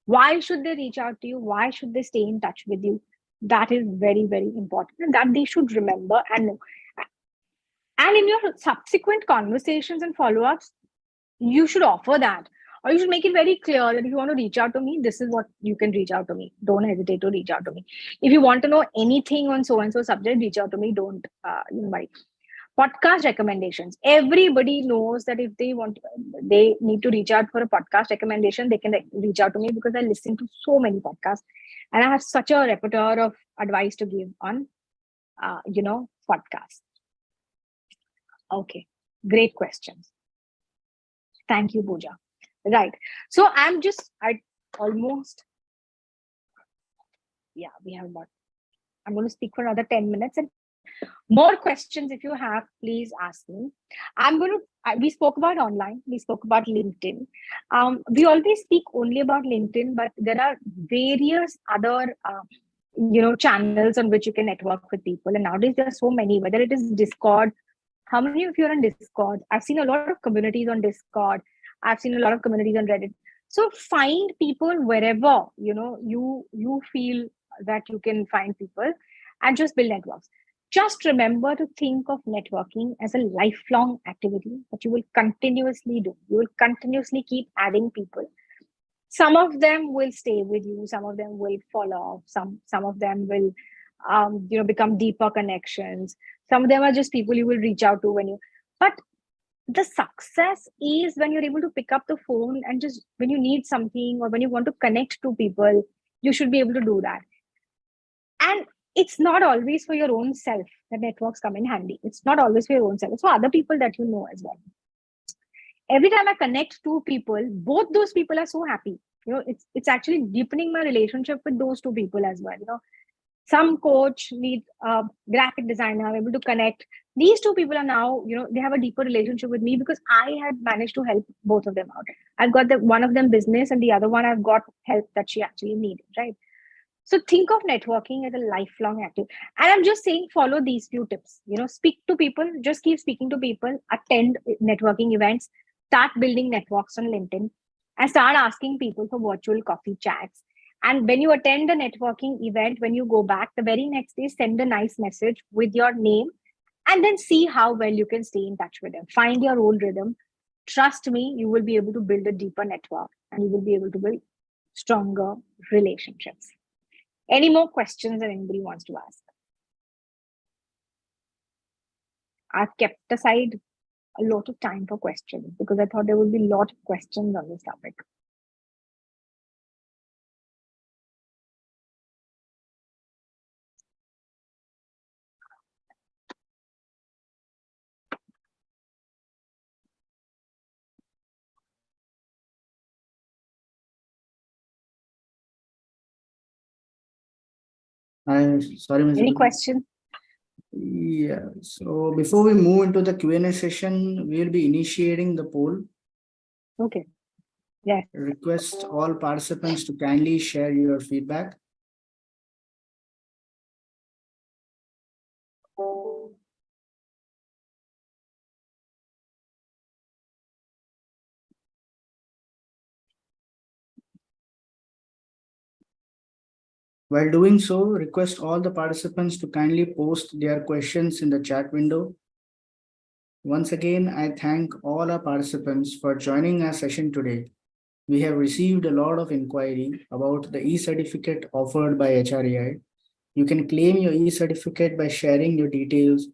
Why should they reach out to you? Why should they stay in touch with you? That is very, very important, and that they should remember and know. And in your subsequent conversations and follow-ups, you should offer that, or you should make it very clear that if you want to reach out to me, this is what you can reach out to me. Don't hesitate to reach out to me. If you want to know anything on so and so subject, reach out to me. Don't worry. Podcast recommendations. Everybody knows that if they need to reach out for a podcast recommendation, they can reach out to me because I listen to so many podcasts and I have such a repertoire of advice to give on podcasts. Okay, great questions. Thank you, Pooja. Right. So I'm going to speak for another 10 minutes, and more questions if you have, please ask me. We spoke about online, we spoke about LinkedIn. We always speak only about LinkedIn, but there are various other, channels on which you can network with people. And nowadays there are so many, whether it is Discord. How many of you are on Discord? I've seen a lot of communities on Discord. I've seen a lot of communities on Reddit. So find people wherever, you feel that you can find people, and just build networks. Just remember to think of networking as a lifelong activity that you will continuously do. You will continuously keep adding people. Some of them will stay with you. Some of them will fall off. Some of them will, become deeper connections. Some of them are just people you will reach out to but the success is when you're able to pick up the phone and just when you need something or when you want to connect to people, you should be able to do that. And it's not always for your own self that networks come in handy. It's not always for your own self. It's for other people that you know as well. Every time I connect to people, both those people are so happy. It's actually deepening my relationship with those two people as well. Some coach needs a graphic designer, I'm able to connect. These two people are now, they have a deeper relationship with me because I had managed to help both of them out. I've got one of them business and the other one I've got help that she actually needed, right? So think of networking as a lifelong activity. And I'm just saying, follow these few tips. Speak to people, just keep speaking to people, attend networking events, start building networks on LinkedIn, and start asking people for virtual coffee chats. And when you attend a networking event, when you go back, the very next day, send a nice message with your name and then see how well you can stay in touch with them. Find your own rhythm. Trust me, you will be able to build a deeper network and you will be able to build stronger relationships. Any more questions that anybody wants to ask? I've kept aside a lot of time for questions because I thought there would be a lot of questions on this topic. I'm sorry, Ms. Any Gupta. questions? Yeah, so before we move into the Q&A session, we'll be initiating the poll. Okay. Yes. Request all participants to kindly share your feedback. While doing so, request all the participants to kindly post their questions in the chat window. Once again, I thank all our participants for joining our session today. We have received a lot of inquiry about the e-certificate offered by HRAI. You can claim your e-certificate by sharing your details,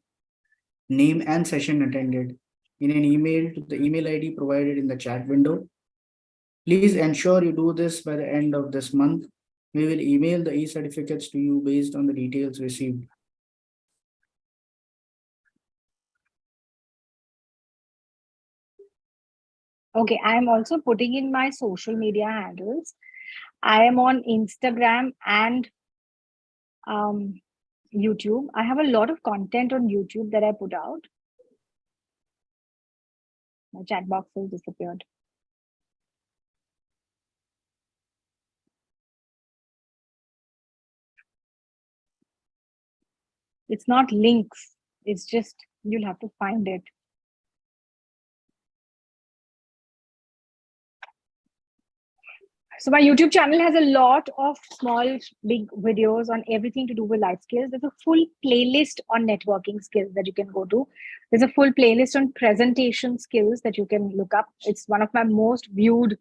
name and session attended in an email to the email ID provided in the chat window. Please ensure you do this by the end of this month. We will email the e-certificates to you based on the details received. Okay, I am also putting in my social media handles. I am on Instagram and YouTube. I have a lot of content on YouTube that I put out. My chat box has disappeared. It's not links. It's just, you'll have to find it. So my YouTube channel has a lot of small, big videos on everything to do with life skills. There's a full playlist on networking skills that you can go to. There's a full playlist on presentation skills that you can look up. It's one of my most viewed,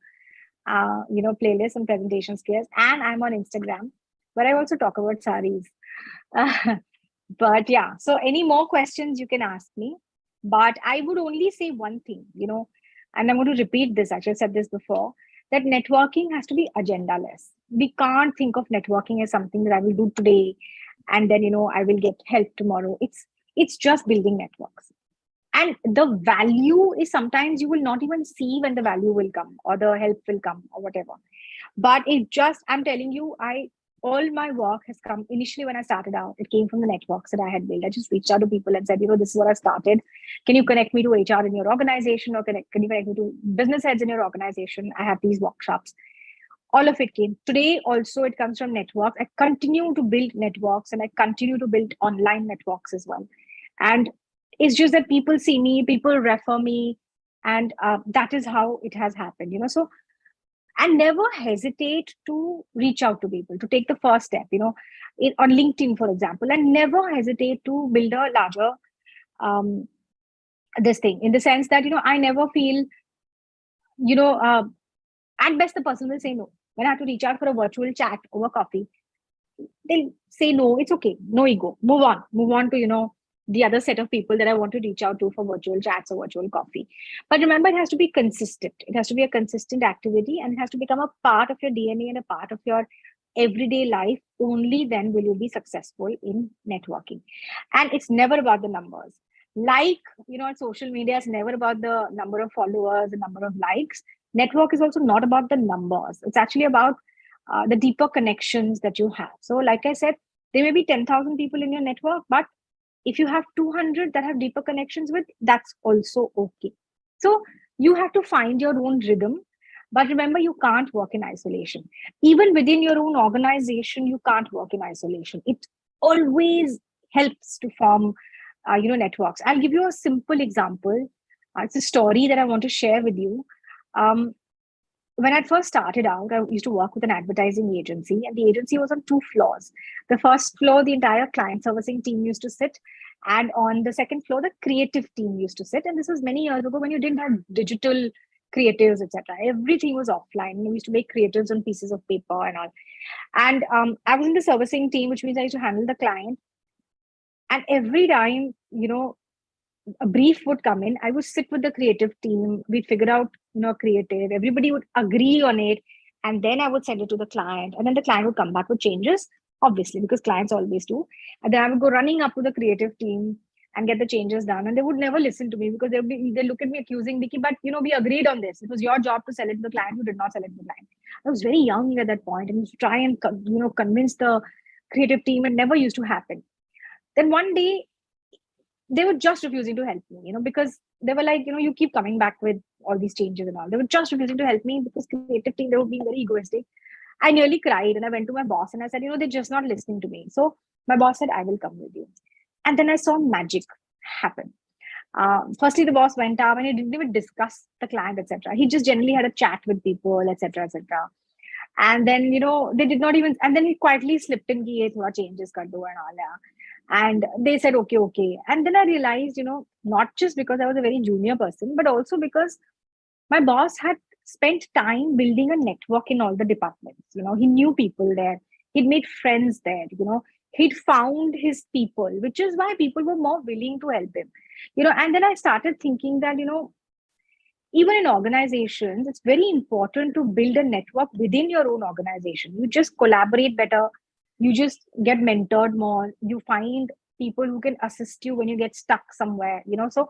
playlists on presentation skills. And I'm on Instagram, but I also talk about saris. But yeah, so any more questions you can ask me. But I would only say one thing, and I'm going to repeat this. Actually, I said this before, that networking has to be agendaless. We can't think of networking as something that I will do today and then I will get help tomorrow. It's just building networks. And the value is sometimes you will not even see when the value will come or the help will come or whatever. But I'm telling you, all my work has come initially when I started out. It came from the networks that I had built. I just reached out to people and said, this is what I started. Can you connect me to HR in your organization, or can you connect me to business heads in your organization? I have these workshops. All of it came. Today also it comes from networks. I continue to build networks and I continue to build online networks as well. And it's just that people see me, people refer me, and that is how it has happened. So, and never hesitate to reach out to people, to take the first step, on LinkedIn, for example, and never hesitate to build a larger this thing, in the sense that, I never feel, at best the person will say no. When I have to reach out for a virtual chat over coffee, they'll say no, it's okay, no ego, move on to, the other set of people that I want to reach out to for virtual chats or virtual coffee. But remember, it has to be consistent. It has to be a consistent activity, and it has to become a part of your DNA and a part of your everyday life. Only then will you be successful in networking. And it's never about the numbers. On social media, it's never about the number of followers, the number of likes. Network is also not about the numbers. It's actually about the deeper connections that you have. So like I said, there may be 10,000 people in your network, but if you have 200 that have deeper connections with, that's also okay. So you have to find your own rhythm. But remember, you can't work in isolation. Even within your own organization, you can't work in isolation. It always helps to form, networks. I'll give you a simple example. It's a story that I want to share with you. When I first started out, I used to work with an advertising agency, and the agency was on 2 floors. The first floor, the entire client servicing team used to sit, And on the second floor, the creative team used to sit. And this was many years ago when you didn't have digital creatives, etc. Everything was offline. We used to make creatives on pieces of paper and all. And I was in the servicing team, which means I used to handle the client. And every time, a brief would come in, I would sit with the creative team. We'd figure out, creative. Everybody would agree on it. And then I would send it to the client. And then the client would come back with changes, obviously, because clients always do. And then I would go running up to the creative team and get the changes done. And they would never listen to me because they look at me accusing me, but we agreed on this. It was your job to sell it to the client. You did not sell it to the client. I was very young at that point and used to try and convince the creative team. It never used to happen. Then one day they were just refusing to help me, because they were like, you keep coming back with all these changes and all. They were just refusing to help me because creative team, they were being very egoistic. I nearly cried and I went to my boss and I said, they're just not listening to me. So my boss said, I will come with you. And then I saw magic happen. Firstly, the boss went up and he didn't even discuss the client, etc. He just generally had a chat with people, etc., etc. And then, they did not even, and then he quietly slipped in, ki, thoda changes kar do and all that. And they said, okay. And then I realized, not just because I was a very junior person, but also because my boss had spent time building a network in all the departments. He knew people there. He'd made friends there. He'd found his people, which is why people were more willing to help him. And then I started thinking that, even in organizations, it's very important to build a network within your own organization. You just collaborate better. You just get mentored more. You find people who can assist you when you get stuck somewhere, So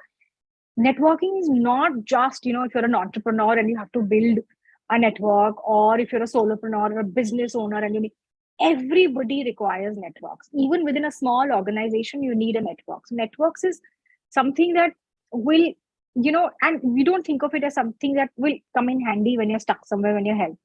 networking is not just, if you're an entrepreneur and you have to build a network, or if you're a solopreneur or a business owner and everybody requires networks. Even within a small organization, you need a network. So networks is something that will, and we don't think of it as something that will come in handy when you're stuck somewhere, when you're helped.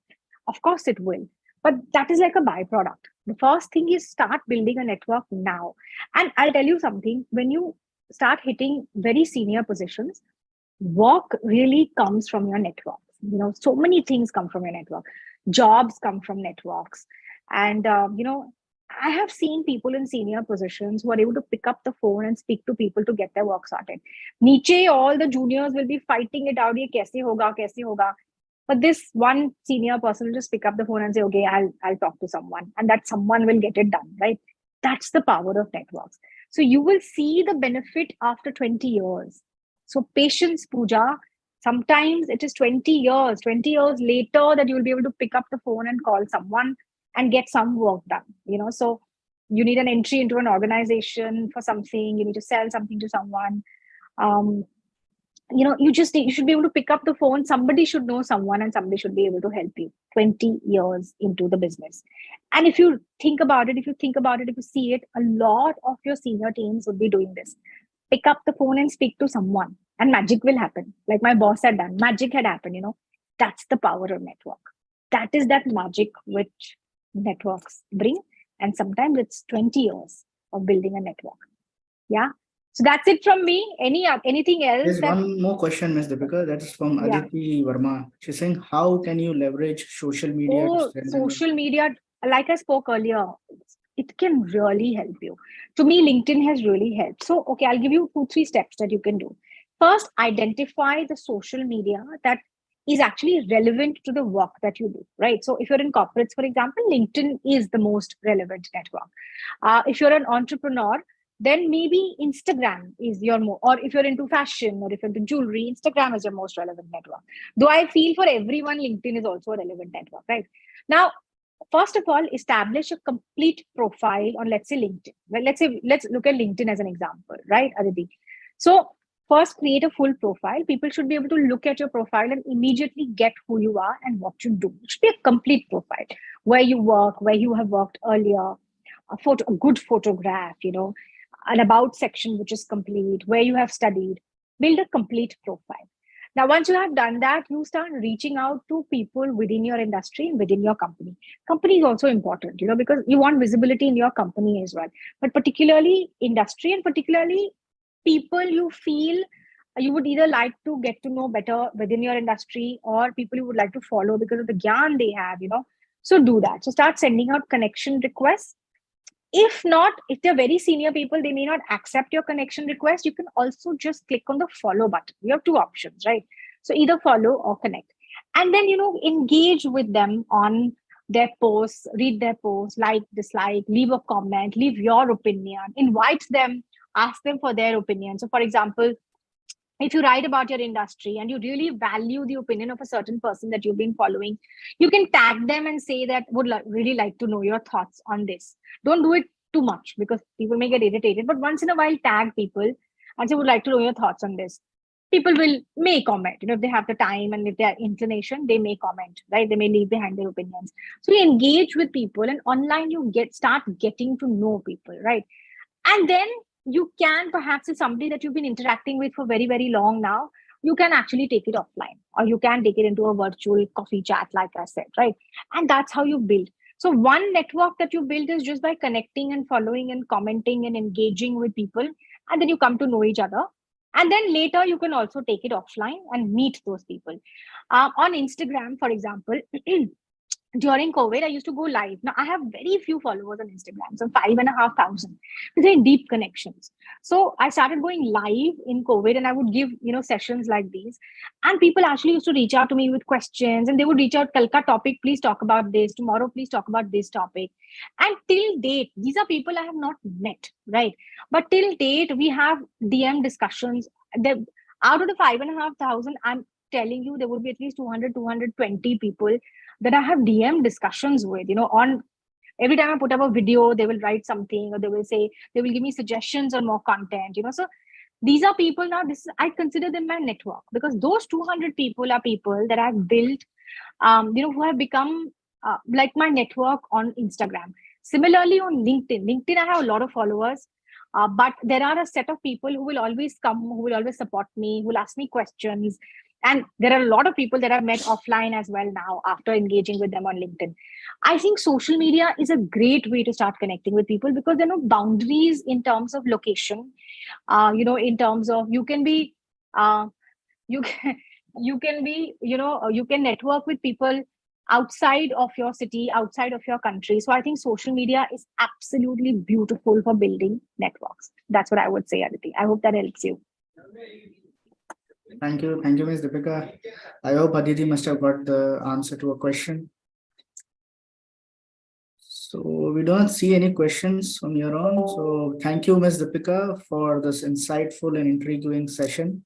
Of course it will. But that is like a byproduct. The first thing is start building a network now. And I'll tell you something, when you start hitting very senior positions, work really comes from your network. So many things come from your network. Jobs come from networks. And, I have seen people in senior positions who are able to pick up the phone and speak to people to get their work started. Niche, all the juniors will be fighting it out. Ye kaise hoga? But this one senior person will just pick up the phone and say, okay, I'll talk to someone, and that someone will get it done, right? That's the power of networks. So you will see the benefit after 20 years. So patience, Pooja, sometimes it is 20 years later that you will be able to pick up the phone and call someone and get some work done, So you need an entry into an organization for something, you need to sell something to someone. You should be able to pick up the phone. Somebody should know someone and somebody should be able to help you 20 years into the business. And if you think about it, if you see it, a lot of your senior teams would be doing this. Pick up the phone and speak to someone and magic will happen. Like my boss had done, magic had happened, That's the power of network. That is that magic which networks bring. And sometimes it's 20 years of building a network. Yeah. So that's it from me. Anything else? There's one more question, Ms. Deepika. That is from Aditi Verma. She's saying, how can you leverage social media? Social media, like I spoke earlier, it can really help you. To me, LinkedIn has really helped. So, okay, I'll give you 2-3 steps that you can do. First, identify the social media that is actually relevant to the work that you do, right? So if you're in corporates, for example, LinkedIn is the most relevant network. If you're an entrepreneur, then maybe Instagram is your more, or if you're into fashion or if you're into jewelry, Instagram is your most relevant network. Though I feel for everyone, LinkedIn is also a relevant network, right? Now, first of all, establish a complete profile on, let's say, LinkedIn. Well, let's look at LinkedIn as an example, right, Aditi? So first, create a full profile. People should be able to look at your profile and immediately get who you are and what you do. It should be a complete profile, where you work, where you have worked earlier, a good photograph, an about section which is complete, where you have studied. Build a complete profile. Now, once you have done that, you start reaching out to people within your industry and within your company. Company is also important, because you want visibility in your company as well. But particularly industry and particularly people you feel you would either like to get to know better within your industry, or people you would like to follow because of the gyan they have, So do that. So start sending out connection requests. If not, if they're very senior people, they may not accept your connection request. You can also just click on the follow button. You have two options, right? So either follow or connect. And then, engage with them on their posts, read their posts, like, dislike, leave a comment, leave your opinion, invite them, ask them for their opinion. So for example, if you write about your industry and you really value the opinion of a certain person that you've been following, you can tag them and say that would really like to know your thoughts on this. Don't do it too much because people may get irritated, but once in a while tag people and say would like to know your thoughts on this. People may comment, if they have the time and if they are inclination, they may comment, right? They may leave behind their opinions. So you engage with people, and online you start getting to know people, right? And then you can perhaps, if somebody that you've been interacting with for very, very long now, you can actually take it offline, or you can take it into a virtual coffee chat, like I said, right? And that's how you build. So one network that you build is just by connecting and following and commenting and engaging with people, and then you come to know each other. And then later you can also take it offline and meet those people. On Instagram, for example, during COVID, I used to go live. Now I have very few followers on Instagram, so 5,500. Very deep connections. So I started going live in COVID, and I would give sessions like these, and people actually used to reach out to me with questions, and they would reach out, Kalka topic, please talk about this. Tomorrow, please talk about this topic. And till date, these are people I have not met, right? But till date, we have DM discussions. Out of the 5,500, I'm telling you, there would be at least 200, 220 people that I have DM discussions with, on every time I put up a video, they will write something, or they will give me suggestions on more content, So these are people now, I consider them my network, because those 200 people are people that I've built, who have become like my network on Instagram. Similarly, on LinkedIn, I have a lot of followers. But there are a set of people who will always come, who will always support me, who will ask me questions. And there are a lot of people that I've met offline as well now after engaging with them on LinkedIn. I think social media is a great way to start connecting with people, because there are no boundaries in terms of location. In terms of you can network with people outside of your city, outside of your country. So I think social media is absolutely beautiful for building networks. That's what I would say, Aditi. I hope that helps you. Thank you, Ms. Deepika. I hope Aditi must have got the answer to a question. So we don't see any questions from your own. So thank you, Ms. Deepika, for this insightful and intriguing session.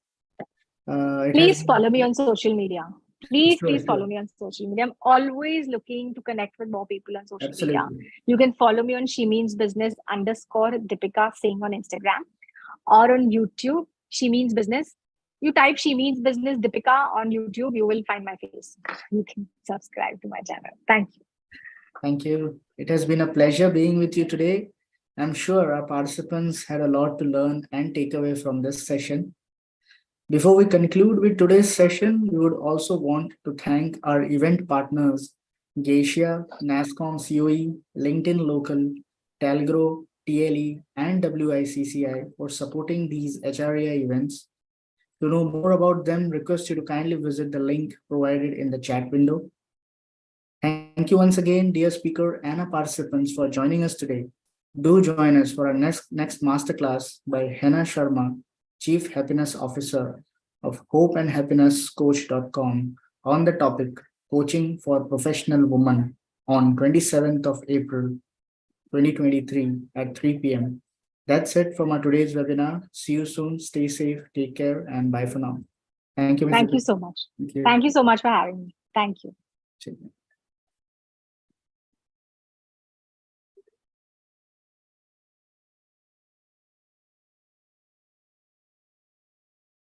Please follow me on social media. Please follow Sure. me on social media. I'm always looking to connect with more people on social Absolutely. media. You can follow me on She Means Business _ Deepika Singh on Instagram, or on YouTube, She Means Business. You type She Means Business Deepika on YouTube, you will find my face. You can subscribe to my channel. Thank you. Thank you. It has been a pleasure being with you today. I'm sure our participants had a lot to learn and take away from this session. Before we conclude with today's session, we would also want to thank our event partners, Geisha, NASSCOM COE, LinkedIn Local, Talgro, TLE, and WICCI for supporting these HRAI events. To know more about them, request you to kindly visit the link provided in the chat window. Thank you once again, dear speaker and our participants, for joining us today. Do join us for our next masterclass by Henna Sharma, Chief Happiness Officer of hopeandhappinesscoach.com, on the topic Coaching for Professional Women, on 27th of April 2023 at 3 p.m. That's it from our today's webinar. See you soon. Stay safe, take care, and bye for now. Thank you. Thank you so much. Thank you so much for having me. Thank you.